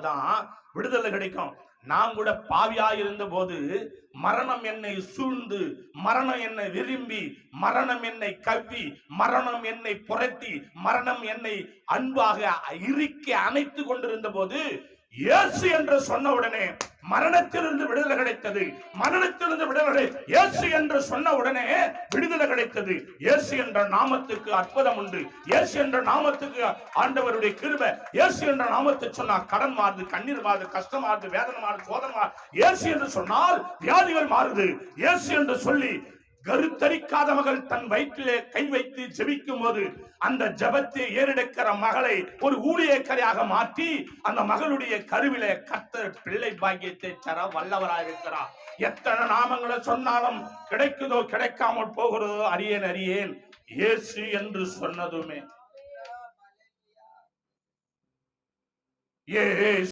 போதுதான் விடுதலை கிடைக்கும். நான் கூட பாவியா இருந்த போது மரணம் என்னை சூழ்ந்து, மரணம் என்னை விரும்பி, மரணம் என்னை கவ்வி, மரணம் என்னை புரட்டி, மரணம் என்னை அன்பாக இறுக்கி அணைத்து கொண்டிருந்த போது இயேசு என்று சொன்ன உடனே மரணத்திலிருந்து விடுதலை கிடைத்தது. மரணத்திலிருந்து விடுதலை இயேசு என்று சொன்ன உடனே விடுதலை கிடைத்தது. இயேசு என்ற நாமத்துக்கு அற்புதம் உண்டு. இயேசு என்ற நாமத்துக்கு ஆண்டவருடைய கிருபை. இயேசு என்ற நாமத்தை சொன்னா கடன் மாறுது, கண்ணீர் மாறுது, கஷ்டம் மாறுது, வேதனை மாறுது, சோதனை மாறுது. இயேசு என்று சொன்னால் வியாதிகள் மாறுது. இயேசு என்று சொல்லி கருத்தரிக்காத மகள் தன் வயிற்றிலே கை வைத்து ஜெபிக்கும் போது அந்த ஜெபத்தை ஏறெடுக்கிற மகளை ஒரு ஊழியக்காரியாக மாற்றி அந்த மகளுடைய கருவிலே கர்த்தர் பிள்ளை பாக்கியத்தை தர வல்லவராயிருக்கிறார். எத்தனை நாமங்களை சொன்னாலும் கிடைக்குதோ கிடைக்காமல் போகிறதோ அறியேன் அறியேன். இயேசு என்று சொன்னதுமே